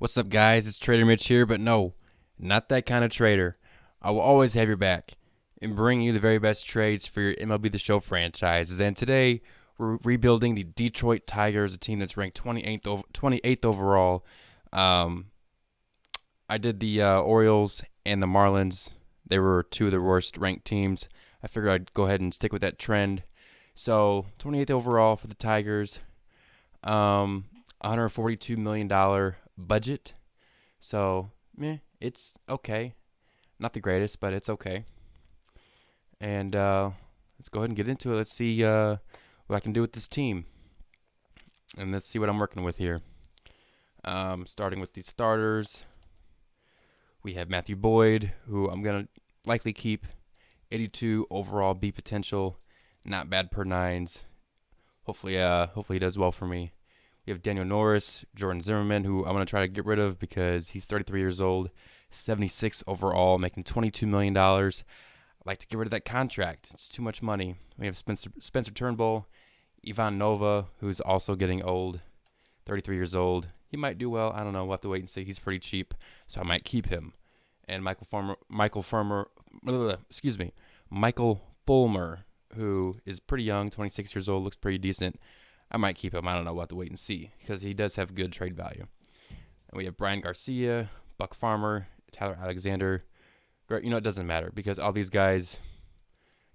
What's up, guys? It's Trader Mitch here, but no, not that kind of trader. I will always have your back and bring you the very best trades for your MLB The Show franchises. And today, we're rebuilding the Detroit Tigers, a team that's ranked 28th overall. Um, I did the Orioles and the Marlins. They were two of the worst ranked teams. I figured I'd go ahead and stick with that trend. So, 28th overall for the Tigers. $142 million budget. So, it's okay. Not the greatest, but it's okay. And let's go ahead and get into it. Let's see what I can do with this team. And let's see what I'm working with here. Starting with the starters, we have Matthew Boyd, who I'm going to likely keep. 82 overall B potential. Not bad per nines. Hopefully he does well for me. We have Daniel Norris, Jordan Zimmermann, who I'm going to try to get rid of because he's 33 years old, 76 overall, making $22 million. I'd like to get rid of that contract. It's too much money. We have Spencer Turnbull, Ivan Nova, who's also getting old, 33 years old. He might do well. I don't know. We'll have to wait and see. He's pretty cheap, so I might keep him. And Michael Fulmer, who is pretty young, 26 years old, looks pretty decent. I might keep him. I don't know. We'll have to wait and see because he does have good trade value. And we have Brian Garcia, Buck Farmer, Tyler Alexander. It doesn't matter because all these guys,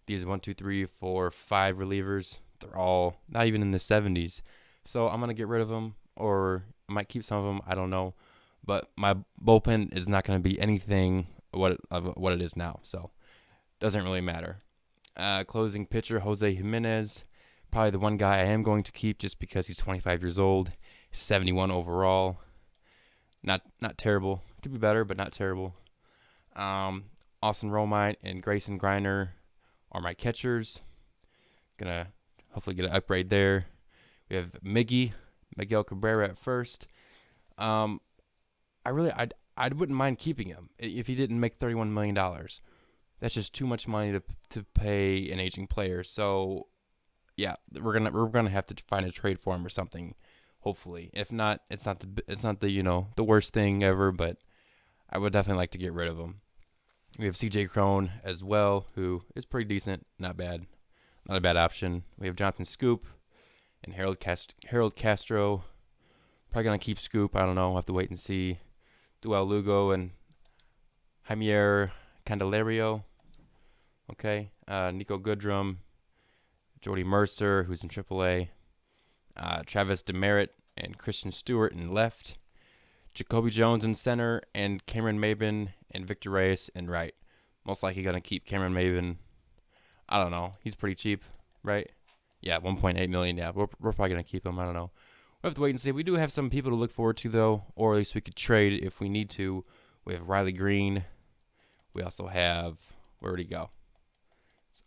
these 1, 2, 3, 4, 5 relievers, they're all not even in the 70s. So I'm going to get rid of them, or I might keep some of them. I don't know. But my bullpen is not going to be anything what it is now. So it doesn't really matter. Closing pitcher, Jose Jimenez. Probably the one guy I am going to keep just because he's 25 years old, 71 overall. Not terrible. Could be better, but not terrible. Austin Romine and Grayson Greiner are my catchers. Gonna hopefully get an upgrade there. We have Miguel Cabrera at first. I wouldn't mind keeping him if he didn't make $31 million. That's just too much money to pay an aging player. So yeah, we're gonna have to find a trade for him or something. Hopefully, if not, it's not the worst thing ever. But I would definitely like to get rid of him. We have C.J. Cron as well, who is pretty decent, not bad, not a bad option. We have Jonathan Scoop and Harold Castro. Probably gonna keep Scoop. I don't know. We'll have to wait and see. Duel Lugo and Javier Candelario. Okay, Nico Goodrum. Jordy Mercer, who's in AAA, Travis Demeritte and Christian Stewart in left, Jacoby Jones in center, and Cameron Maybin and Victor Reyes in right. Most likely going to keep Cameron Maybin. I don't know. He's pretty cheap, right? Yeah, $1.8 million. Yeah, we're probably going to keep him. I don't know. We'll have to wait and see. We do have some people to look forward to, though, or at least we could trade if we need to. We have Riley Green. We also have, where'd he go?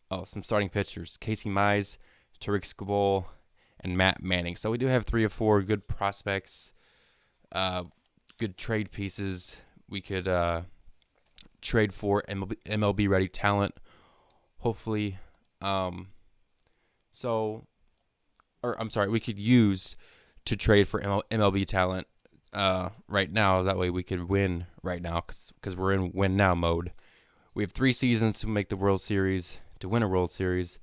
Oh, some starting pitchers. Casey Mize, Tariq Skubal, and Matt Manning. So we do have 3 or 4 good prospects, good trade pieces. We could trade for MLB-ready talent, hopefully. We could use to trade for MLB talent right now. That way we could win right now because we're in win now mode. We have 3 seasons to make the World Series, to win a World Series.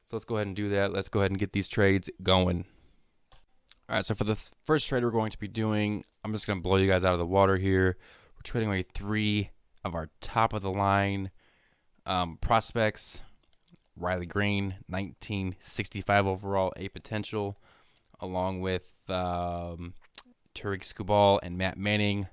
So let's go ahead and do that. Let's go ahead and get these trades going. All right, so for the first trade we're going to be doing, I'm just going to blow you guys out of the water here. We're trading away 3 of our top-of-the-line prospects. Riley Green, 1965 overall, A potential, along with Tariq Skubal and Matt Manning,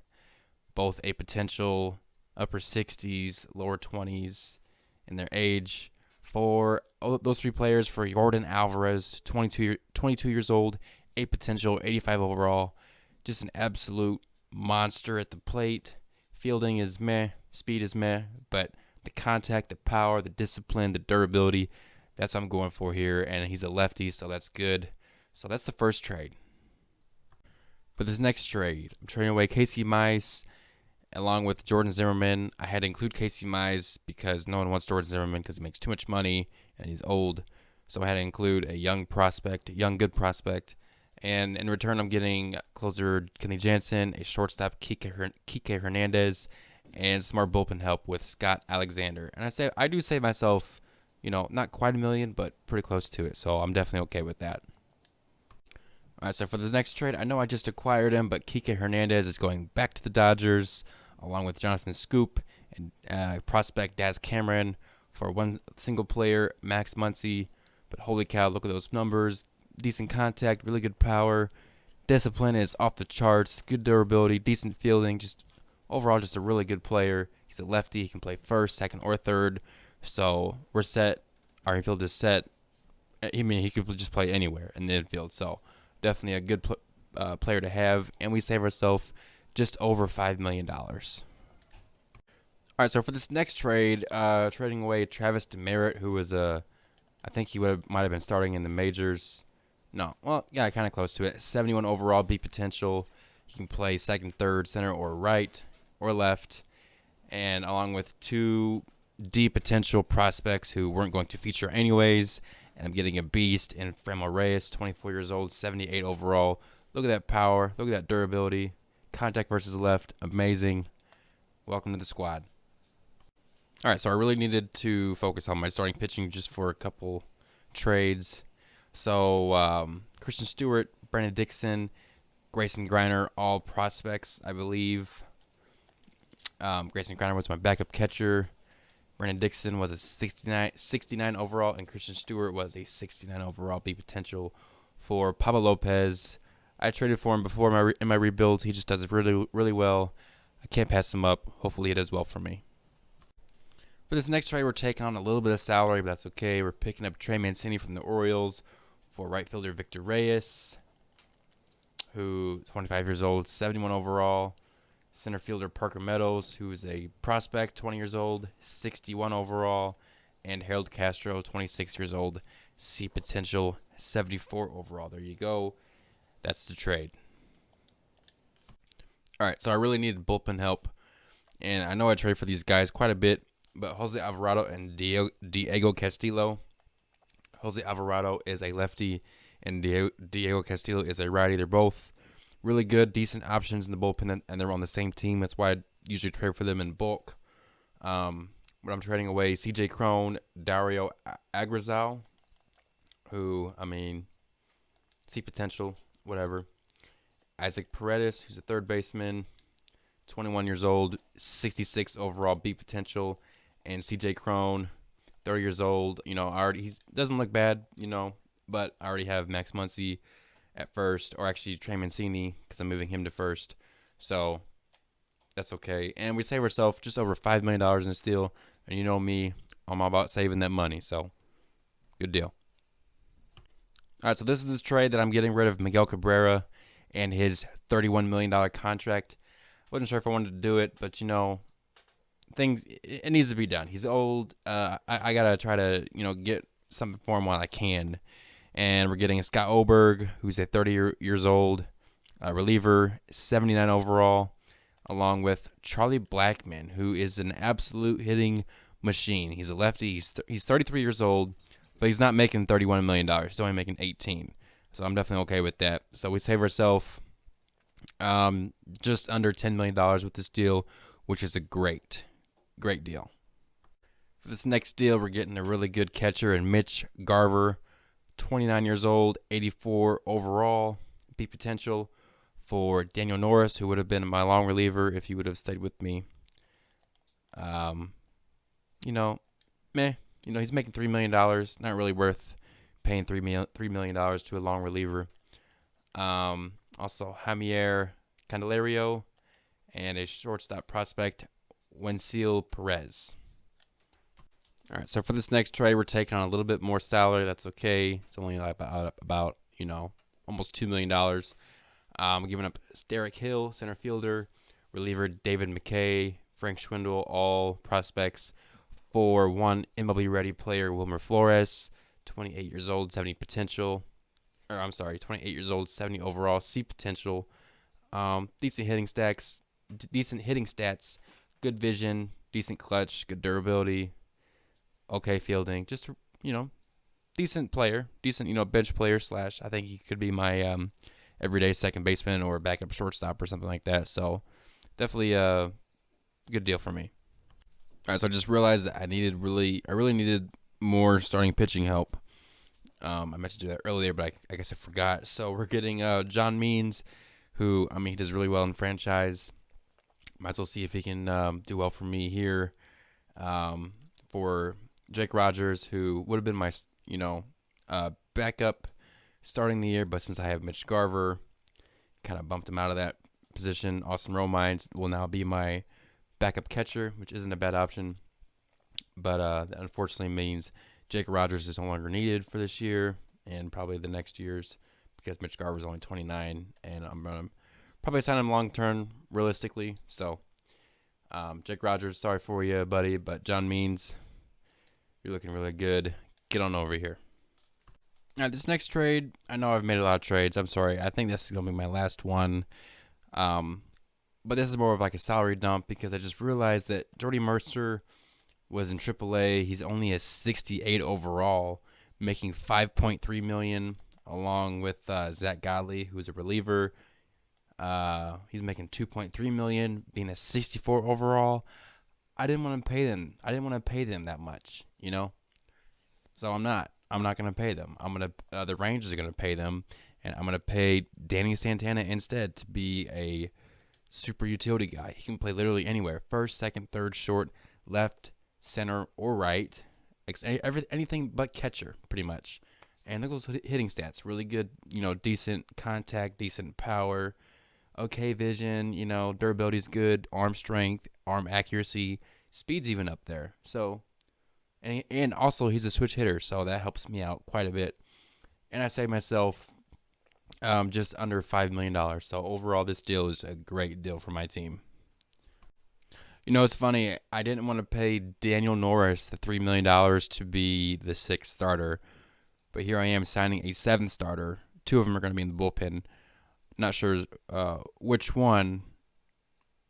both A potential, upper 60s, lower 20s in their age. For those 3 players, for Yordan Alvarez, 22 years old, A potential, 85 overall, just an absolute monster at the plate. Fielding is meh, speed is meh, but the contact, the power, the discipline, the durability, that's what I'm going for here. And he's a lefty, so that's good. So that's the first trade. For this next trade, I'm trading away Casey Mize along with Jordan Zimmermann. I had to include Casey Mize because no one wants Jordan Zimmermann because he makes too much money and he's old. So I had to include a young good prospect, And in return, I'm getting closer Kenley Jansen, a shortstop Kike Hernandez, and some more bullpen help with Scott Alexander. And I do save myself, not quite a million, but pretty close to it. So I'm definitely okay with that. All right, so for the next trade, I know I just acquired him, but Kike Hernandez is going back to the Dodgers, along with Jonathan Scoop and prospect Daz Cameron for one single player, Max Muncy. But holy cow, look at those numbers. Decent contact, really good power. Discipline is off the charts. Good durability, decent fielding. Just overall, just a really good player. He's a lefty. He can play first, second, or third. So we're set. Our infield is set. He could just play anywhere in the infield. So definitely a good player to have. And we save ourselves just over $5 million. All right, so for this next trade, trading away Travis Demeritte, who was I think he might have been starting in the majors. No, well, yeah, kind of close to it. 71 overall, B potential. He can play second, third, center, or right, or left. And along with two D potential prospects who weren't going to feature anyways. And I'm getting a beast in Franmil Reyes, 24 years old, 78 overall. Look at that power. Look at that durability. Contact versus left. Amazing. Welcome to the squad. All right, so I really needed to focus on my starting pitching just for a couple trades. So Christian Stewart, Brandon Dixon, Grayson Greiner, all prospects, I believe. Grayson Greiner was my backup catcher. Brandon Dixon was a 69 overall, and Christian Stewart was a 69 overall B potential for Pablo Lopez. I traded for him before in my rebuild. He just does really, really well. I can't pass him up. Hopefully, he does well for me. For this next trade, we're taking on a little bit of salary, but that's okay. We're picking up Trey Mancini from the Orioles for right fielder Victor Reyes, who 25 years old, 71 overall. Center fielder Parker Meadows, who is a prospect, 20 years old, 61 overall. And Harold Castro, 26 years old, C potential, 74 overall. There you go. That's the trade. All right, so I really needed bullpen help. And I know I traded for these guys quite a bit, but Jose Alvarado and Diego Castillo. Jose Alvarado is a lefty, and Diego Castillo is a righty. They're both really good, decent options in the bullpen, and they're on the same team. That's why I usually trade for them in bulk. But I'm trading away CJ Cron, Dario Agrazal, who, see potential, whatever. Isaac Paredes, who's a third baseman, 21 years old, 66 overall B potential. And CJ Cron, 30 years old. He doesn't look bad, but I already have Max Muncy at first, or actually Trey Mancini, because I'm moving him to first. So that's okay. And we save ourselves just over $5 million in this deal. And you know me, I'm all about saving that money. So good deal. All right, so this is the trade that I'm getting rid of Miguel Cabrera and his $31 million contract. Wasn't sure if I wanted to do it, but it needs to be done. He's old. I gotta try to get something for him while I can. And we're getting a Scott Oberg, who's a 30 years old reliever, 79 overall, along with Charlie Blackmon, who is an absolute hitting machine. He's a lefty. He's 33 years old, but he's not making $31 million. He's only making 18. So I'm definitely okay with that. So we save ourselves just under $10 million with this deal, which is a great deal. For this next deal, we're getting a really good catcher in Mitch Garver, 29 years old, 84 overall, B potential for Daniel Norris, who would have been my long reliever if he would have stayed with me. He's making $3 million. Not really worth paying $3 million to a long reliever. Also, Javier Candelario and a shortstop prospect, Wenceel Perez. All right, so for this next trade, we're taking on a little bit more salary. That's okay. It's only about almost $2 million. I'm giving up Derek Hill, center fielder, reliever David McKay, Frank Schwindel, all prospects for one MLB-ready player, Wilmer Flores, 28 years old, 28 years old, 70 overall, C potential, decent hitting stats, good vision, decent clutch, good durability, okay fielding, just decent player, bench player / I think he could be my everyday second baseman or backup shortstop or something like that. So definitely a good deal for me. All right, so I just realized that I really needed more starting pitching help. I meant to do that earlier, but I guess I forgot. So we're getting John Means, who, I mean, he does really well in franchise. Might as well see if he can do well for me here. For Jake Rogers, who would have been my, backup starting the year, but since I have Mitch Garver, kind of bumped him out of that position. Austin Romines will now be my backup catcher, which isn't a bad option. But that unfortunately means Jake Rogers is no longer needed for this year and probably the next years because Mitch Garver is only 29, and I'm going to probably sign him long term, realistically. So, Jake Rogers, sorry for you, buddy, but John Means, you're looking really good. Get on over here. All right, this next trade, I know I've made a lot of trades. I'm sorry. I think this is going to be my last one. But this is more of like a salary dump because I just realized that Jordy Mercer was in AAA. He's only a 68 overall, making $5.3 million, along with Zach Godley, who's a reliever. He's making $2.3 million, being a 64 overall. I didn't want to pay them. I didn't want to pay them that much, So I'm not going to pay them. The Rangers are going to pay them, and I'm going to pay Danny Santana instead to be a super utility guy. He can play literally anywhere: first, second, third, short, left, center, or right. Anything but catcher, pretty much. And look at those hitting stats. Really good, decent contact, decent power, okay vision, durability's good, arm strength, arm accuracy, speed's even up there. So, and also he's a switch hitter, so that helps me out quite a bit. And I saved myself just under $5 million. So overall, this deal is a great deal for my team. It's funny. I didn't want to pay Daniel Norris the $3 million to be the sixth starter, but here I am signing a seventh starter. Two of them are going to be in the bullpen. Not sure which one,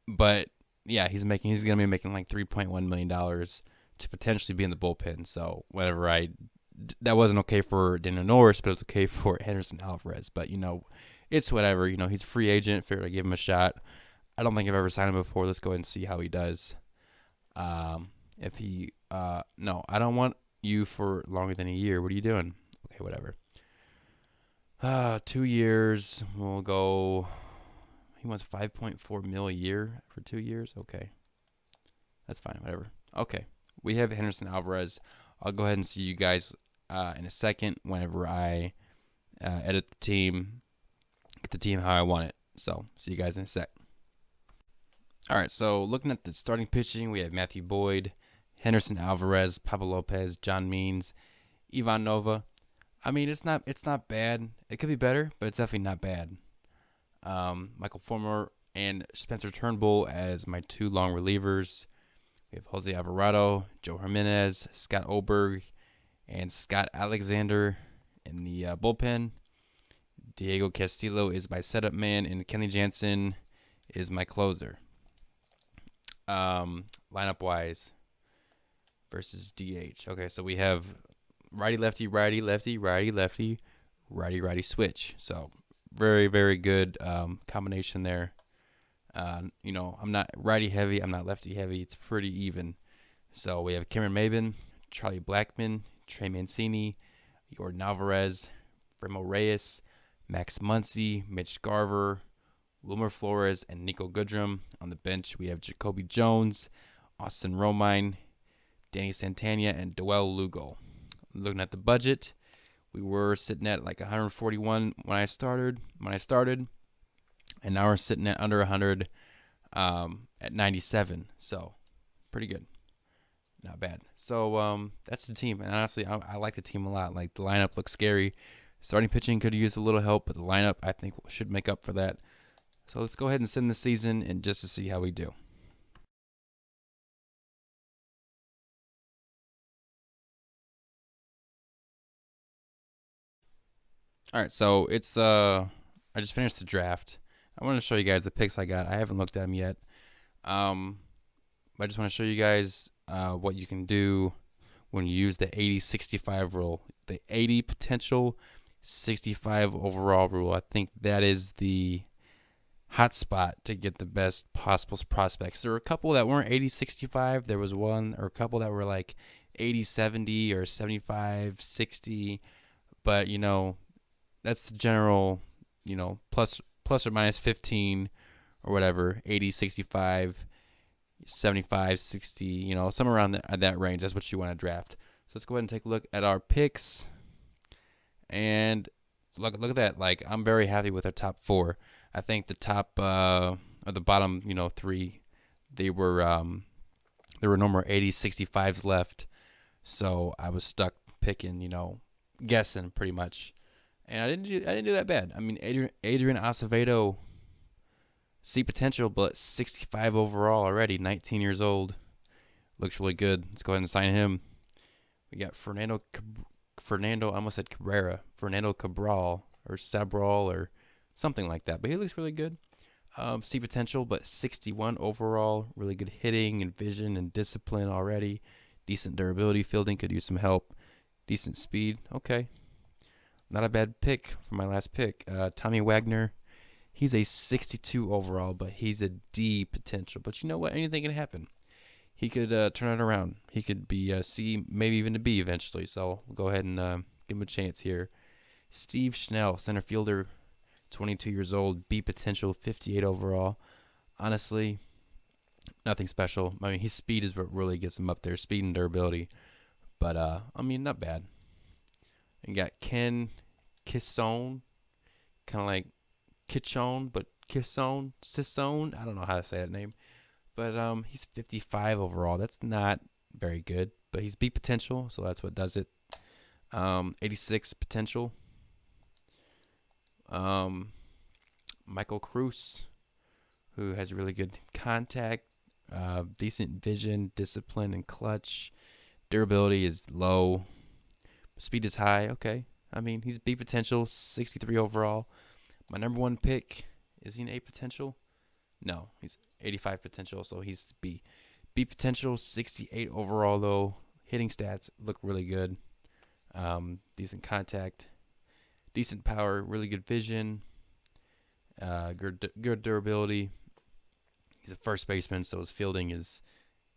but yeah, he's going to be making like $3.1 million to potentially be in the bullpen. So that wasn't okay for Daniel Norris, but it was okay for Henderson Alvarez. But it's whatever. He's a free agent. Figured I'd give him a shot. I don't think I've ever signed him before. Let's go ahead and see how he does. No, I don't want you for longer than a year. What are you doing? Okay, whatever. 2 years. We'll go. He wants $5.4 million a year for 2 years. Okay, that's fine. Whatever. Okay, we have Henderson Alvarez. I'll go ahead and see you guys in a second whenever I edit the team, get the team how I want it. So see you guys in a sec. All right, so looking at the starting pitching, we have Matthew Boyd, Henderson Alvarez, Pablo Lopez, John Means, Ivan Nova. I mean, it's not bad. It could be better, but it's definitely not bad. Michael Fulmer and Spencer Turnbull as my two long relievers. We have Jose Alvarado, Joe Jimenez, Scott Oberg, and Scott Alexander in the bullpen. Diego Castillo is my setup man, and Kenley Jansen is my closer. Lineup wise versus DH. Okay, so we have righty lefty, righty lefty, righty lefty, righty righty switch. So very very good combination there. I'm not righty heavy, I'm not lefty heavy. It's pretty even. So we have Cameron Maybin, Charlie Blackmon, Trey Mancini, Jordan Alvarez, Remo Reyes, Max Muncy, Mitch Garver, Wilmer Flores, and Nico Goodrum. On the bench, we have Jacoby Jones, Austin Romine, Danny Santana, and Doel Lugo. Looking at the budget, we were sitting at like 141 when I started, and now we're sitting at under 100 at 97. So pretty good, not bad. So that's the team, and honestly, I like the team a lot. Like the lineup looks scary. Starting pitching could use a little help, but the lineup I think should make up for that. So let's go ahead and send the season and just to see how we do. All right, so it's I just finished the draft. I want to show you guys the picks I got. I haven't looked at them yet. I just want to show you guys what you can do when you use the 80-65 rule. The 80 potential, 65 overall rule. I think that is the hot spot to get the best possible prospects. There were a couple that weren't 80-65. There was one or a couple that were like 80-70 or 75-60. But, that's the general, plus or minus 15 or whatever, 80-65, 75-60, somewhere around that range. That's what you want to draft. So let's go ahead and take a look at our picks. And look at that. Like, I'm very happy with our top four. I think the top or the bottom, three, they were there were no more 80-65s left. So I was stuck picking, guessing pretty much. And I didn't do that bad. I mean, Adrian Acevedo, see potential, but 65 overall already, 19 years old. Looks really good. Let's go ahead and sign him. We got Fernando, I almost said Cabrera. Fernando Cabral or Sabral or something like that. But he looks really good. See potential, but 61 overall. Really good hitting and vision and discipline already. Decent durability. Fielding could use some help. Decent speed. Okay. Not a bad pick for my last pick. Tommy Wagner. He's a 62 overall, but he's a D potential. But you know what? Anything can happen. He could turn it around. He could be a C, maybe even a B eventually. So we'll go ahead and give him a chance here. Steve Schnell, center fielder, 22 years old, B potential, 58 overall. Honestly, nothing special. I mean, his speed is what really gets him up there, speed and durability. But, not bad. And got Ken Kisone, kind of like Kitchone, but Sissone. I don't know how to say that name. But he's 55 overall. That's not very good, but he's B potential, so that's what does it. 86 potential. Michael Cruz, who has really good contact, decent vision, discipline, and clutch. Durability is low. Speed is high. Okay. I mean, he's B potential, 63 overall. My number one pick, is he an A potential? No, he's 85 potential, so he's B. B potential, 68 overall, though. Hitting stats look really good. Decent contact, decent power, really good vision, good durability. He's a first baseman, so his fielding is,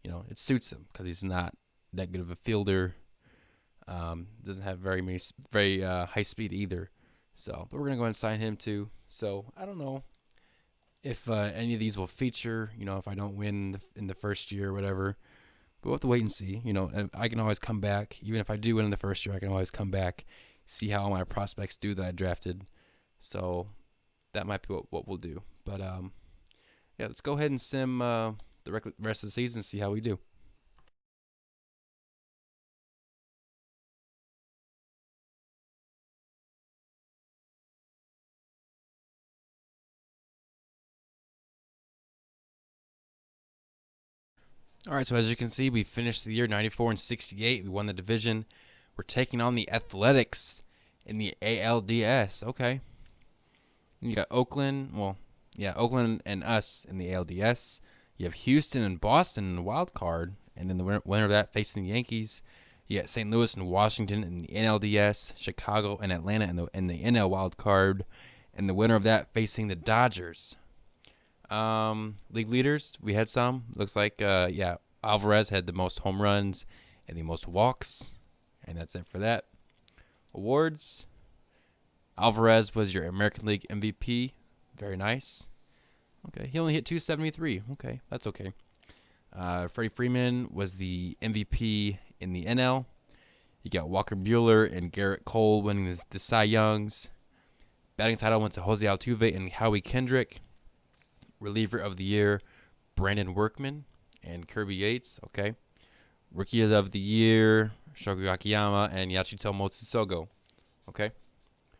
it suits him because he's not that good of a fielder. Doesn't have very high speed either. So, but we're gonna go ahead and sign him too. So I don't know if any of these will feature. If I don't win in the first year or whatever, but we'll have to wait and see. And I can always come back. Even if I do win in the first year, I can always come back, see how my prospects do that I drafted. So that might be what we'll do. But yeah, let's go ahead and sim the rest of the season, see how we do. All right, so as you can see, we finished the year 94-68. We won the division. We're taking on the Athletics in the ALDS. Okay. You got Oakland. Well, yeah, Oakland and us in the ALDS. You have Houston and Boston in the wild card, and then the winner of that facing the Yankees. You got St. Louis and Washington in the NLDS, Chicago and Atlanta in the NL wild card, and the winner of that facing the Dodgers. League leaders, we had some. Looks like, Alvarez had the most home runs and the most walks, and that's it for that. Awards, Alvarez was your American League MVP. Very nice. Okay, he only hit 273. Okay, that's okay. Freddie Freeman was the MVP in the NL. You got Walker Buehler and Garrett Cole winning the Cy Youngs. Batting title went to Jose Altuve and Howie Kendrick. Reliever of the year, Brandon Workman and Kirby Yates. Okay. Rookie of the year, Shogo Akiyama and Yachito Motsusogo. Okay.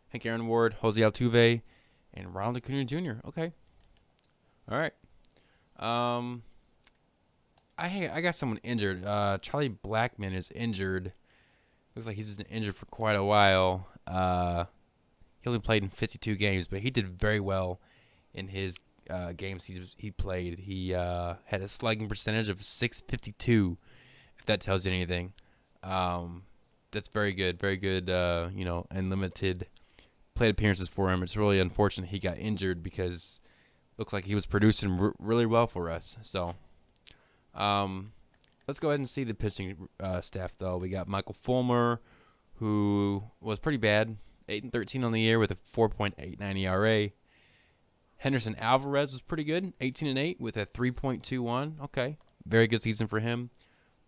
Hank Aaron Ward, Jose Altuve, and Ronald Acuna Jr. Okay. All right. I got someone injured. Charlie Blackmon is injured. Looks like he's been injured for quite a while. He only played in 52 games, but he did very well in his games he played. He had a slugging percentage of .652, if that tells you anything. That's very good, and limited plate appearances for him. It's really unfortunate he got injured because looks like he was producing really well for us. So, let's go ahead and see the pitching staff, though. We got Michael Fulmer, who was pretty bad, 8-13 on the year with a 4.89 ERA. Henderson Alvarez was pretty good, 18-8 with a 3.21. Okay, very good season for him.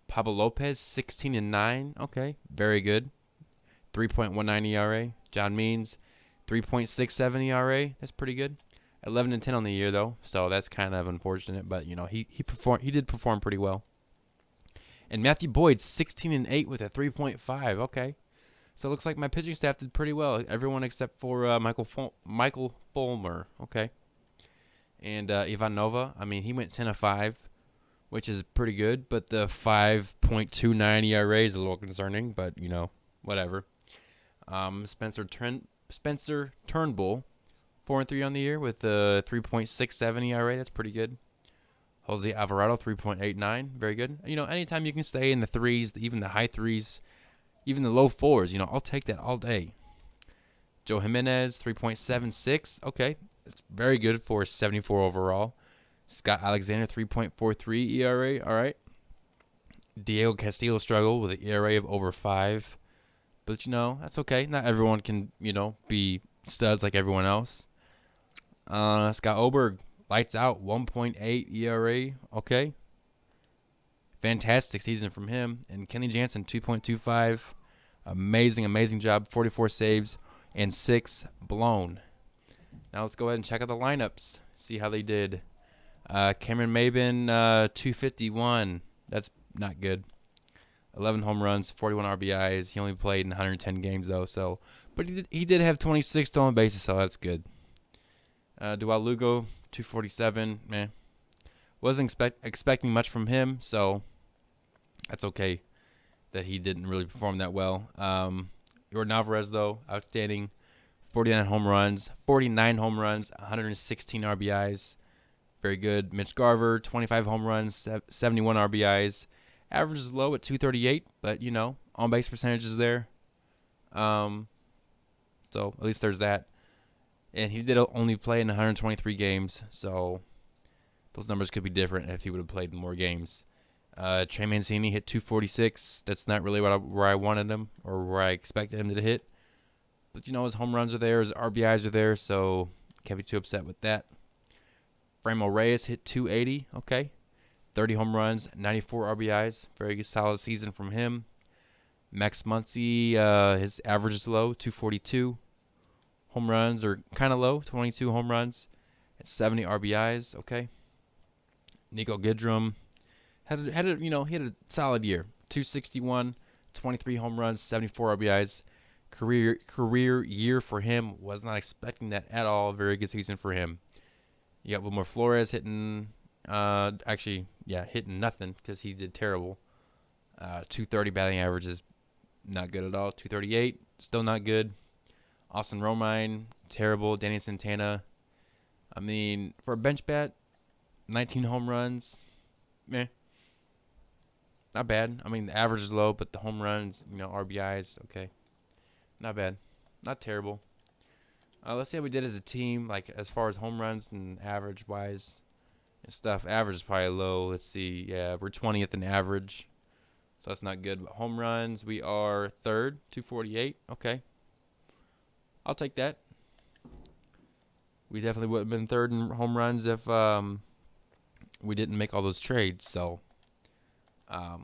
Pablo Lopez, 16-9. Okay, very good, 3.19 ERA. John Means, 3.67 ERA. That's pretty good. 11-10 on the year though, so that's kind of unfortunate. But you know, he did perform pretty well. And Matthew Boyd, 16-8 with a 3.5. Okay, so it looks like my pitching staff did pretty well. Everyone except for Michael Fulmer. Okay, and Ivan Nova. I mean, he went 10-5, which is pretty good. But the 5.29 ERA is a little concerning. But you know, whatever. Spencer Turnbull, 4-3 on the year with a 3.67 ERA. That's pretty good. Jose Alvarado, 3.89. Very good. You know, anytime you can stay in the threes, even the high threes, even the low fours, you know, I'll take that all day. Joe Jimenez, 3.76. Okay, that's very good for 74 overall. Scott Alexander, 3.43 ERA. All right. Diego Castillo struggled with an ERA of over 5. But, you know, that's okay. Not everyone can, you know, be studs like everyone else. Scott Oberg, lights out, 1.8 ERA. Okay. Fantastic season from him. And Kenny Jansen, 2.25. Amazing job. 44 saves and 6 blown. Now let's go ahead and check out the lineups. See how they did. Cameron Maybin, 251. That's not good. 11 home runs, 41 RBIs. He only played in 110 games though, so but he did have 26 stolen bases, so that's good. Dual Lugo, 247. Man, wasn't expecting much from him, so that's okay that he didn't really perform that well. Jordan Alvarez though, outstanding. 49 home runs, 116 RBIs. Very good. Mitch Garver, 25 home runs, 71 RBIs. Average is low at 238, but, you know, on-base percentage is there. So at least there's that. And he did only play in 123 games, so those numbers could be different if he would have played in more games. Trey Mancini hit 246. That's not really where I wanted him or where I expected him to hit. But, you know, his home runs are there, his RBIs are there, so can't be too upset with that. Franmil Reyes hit 280. Okay. 30 home runs, 94 RBIs. Very good, solid season from him. Max Muncy, his average is low, 242. Home runs are kind of low, 22 home runs and 70 RBIs. Okay. Nico Gidrum he had a solid year, 261, 23 home runs, 74 RBIs. Career year for him. Was not expecting that at all. Very good season for him. You got Wilmer Flores hitting. Hitting nothing because he did terrible. 230 batting average is not good at all. 238, still not good. Austin Romine, terrible. Danny Santana, I mean, for a bench bat, 19 home runs, meh. Not bad. I mean, the average is low, but the home runs, RBIs, okay. Not bad. Not terrible. Let's see how we did as a team, like as far as home runs and average-wise and stuff. Average is probably low. Let's see. Yeah, we're 20th in average, so that's not good. But home runs, we are third, 248. Okay. I'll take that. We definitely would have been third in home runs if we didn't make all those trades. So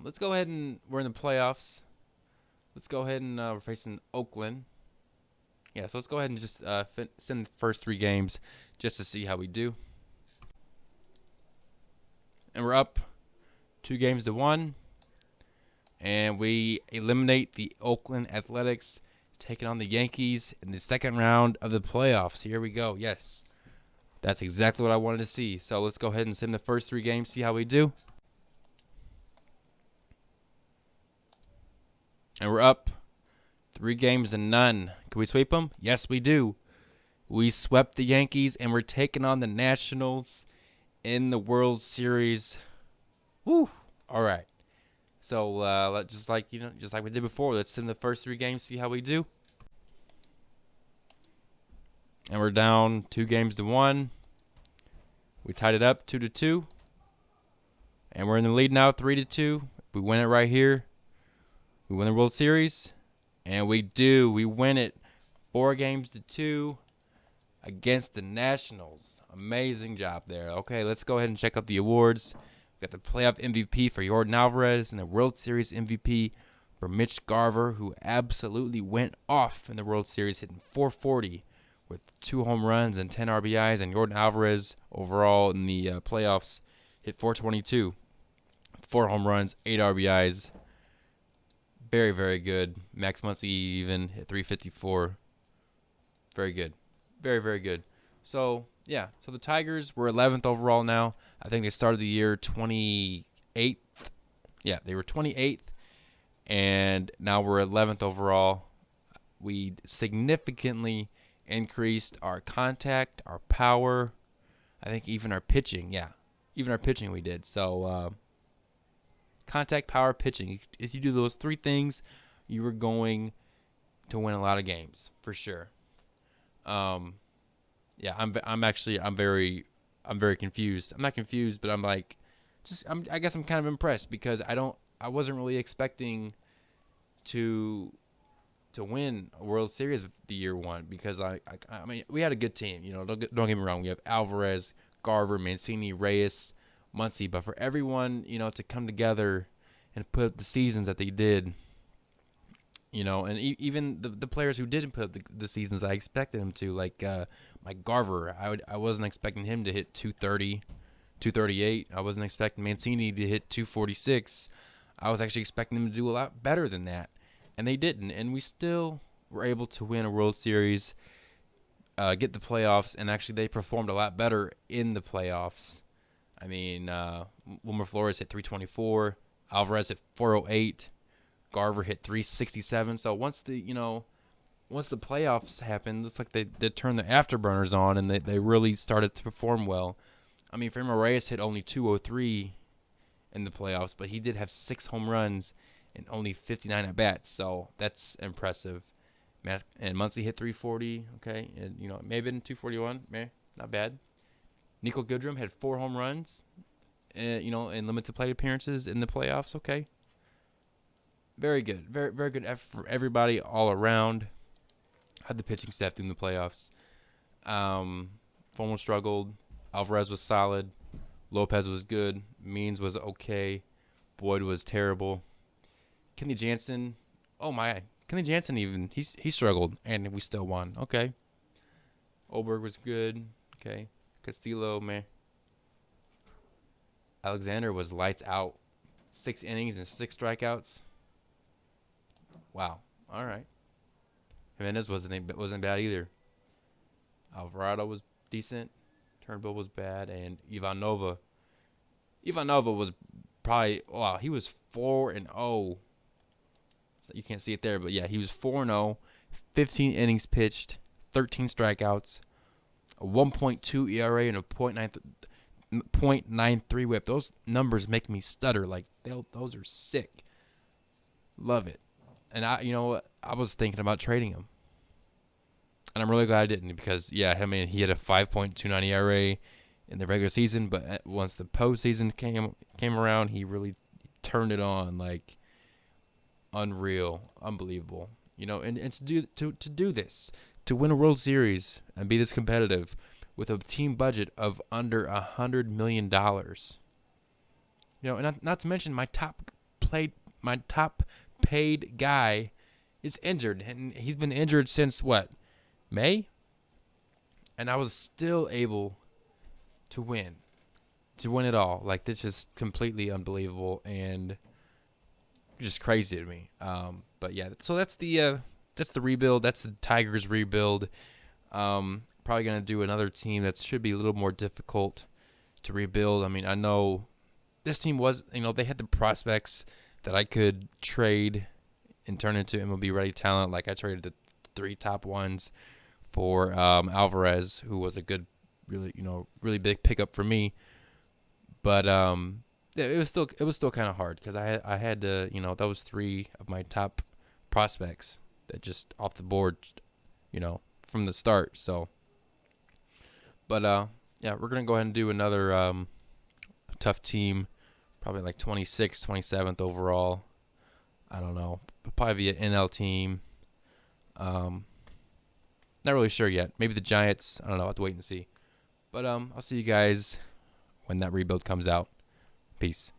let's go ahead and we're in the playoffs. Let's go ahead and we're facing Oakland. Yeah, so let's go ahead and just send the first 3 games just to see how we do. And we're up 2-1. And we eliminate the Oakland Athletics, taking on the Yankees in the second round of the playoffs. Here we go. Yes, that's exactly what I wanted to see. So let's go ahead and send the first 3 games, see how we do. And we're up 3-0. Can we sweep them? Yes, we do. We swept the Yankees, and we're taking on the Nationals in the World Series. Woo! All right. So just like we did before, let's send the first 3 games, see how we do. and we're down 2-1. We tied it up 2-2, and we're in the lead now 3-2. If we win it right here, we win the World Series, and we do. We win it 4-2 against the Nationals. Amazing job there. Okay, let's go ahead and check out the awards. We got the playoff MVP for Yordan Alvarez and the World Series MVP for Mitch Garver, who absolutely went off in the World Series, hitting .440 with 2 home runs and 10 RBIs. And Yordan Alvarez overall in the playoffs hit .422, 4 home runs, 8 RBIs. Very, very good. Max Muncy even hit .354. Very good. Very, very good. So, yeah. So the Tigers were 11th overall now. I think they started the year 28th. Yeah, they were 28th. And now we're 11th overall. We significantly increased our contact, our power. I think even our pitching. Yeah, even our pitching we did. So, contact, power, pitching. If you do those 3 things, you are going to win a lot of games for sure. Yeah, I'm very confused. I'm not confused, but I'm like, I guess I'm kind of impressed because I wasn't really expecting to win a World Series the year 1 because I mean we had a good team. Don't get me wrong. We have Alvarez, Garver, Mancini, Reyes, Muncy, but for everyone to come together and put up the seasons that they did. And even the players who didn't put up the seasons I expected them to, like Garver, I wasn't expecting him to hit 230, 238. I wasn't expecting Mancini to hit 246. I was actually expecting them to do a lot better than that, and they didn't. And we still were able to win a World Series, get the playoffs, and actually they performed a lot better in the playoffs. I mean, Wilmer Flores hit 324, Alvarez hit 408. Garver hit 367. So once the playoffs happened, looks like they turned the afterburners on and they really started to perform well. I mean, Franmil Reyes hit only 203 in the playoffs, but he did have 6 home runs and only 59 at bats. So that's impressive. And Muncy hit 340. Okay, and it may have been 241. Not bad. Nico Goodrum had 4 home runs. In limited plate appearances in the playoffs. Okay. Very good. Very, very good effort for everybody all around. Had the pitching staff in the playoffs. Fulmer struggled. Alvarez was solid. Lopez was good. Means was okay. Boyd was terrible. Kenley Jansen. Oh, my. Kenley Jansen even. He struggled, and we still won. Okay. Oberg was good. Okay. Castillo, meh. Alexander was lights out. 6 innings and 6 strikeouts. Wow. All right. Jimenez wasn't bad either. Alvarado was decent. Turnbull was bad, and Ivanova was probably he was 4-0. So you can't see it there, but yeah, he was 4-0, 15 innings pitched, 13 strikeouts, a 1.2 ERA and a .93 WHIP. Those numbers make me stutter. Like those are sick. Love it. And I was thinking about trading him. And I'm really glad I didn't because, he had a 5.29 ERA in the regular season, but once the postseason came around, he really turned it on, like unreal, unbelievable. And to do this, to win a World Series and be this competitive with a team budget of under $100 million. And not to mention my top paid guy is injured, and he's been injured since May? And I was still able to win it all. Like, this is completely unbelievable and just crazy to me. But yeah, so that's the rebuild. That's the Tigers rebuild. Probably gonna do another team that should be a little more difficult to rebuild. I mean, I know this team was, they had the prospects that I could trade and turn into MLB ready talent. Like I traded the 3 top ones for Alvarez, who was a good, really big pickup for me. But it was still kind of hard because I had to, that was 3 of my top prospects that just off the board, from the start. So But yeah, we're gonna go ahead and do another tough team, probably like 26th, 27th overall. I don't know, probably be an NL team. Not really sure yet. Maybe the Giants. I don't know. I'll have to wait and see. But I'll see you guys when that rebuild comes out. Peace.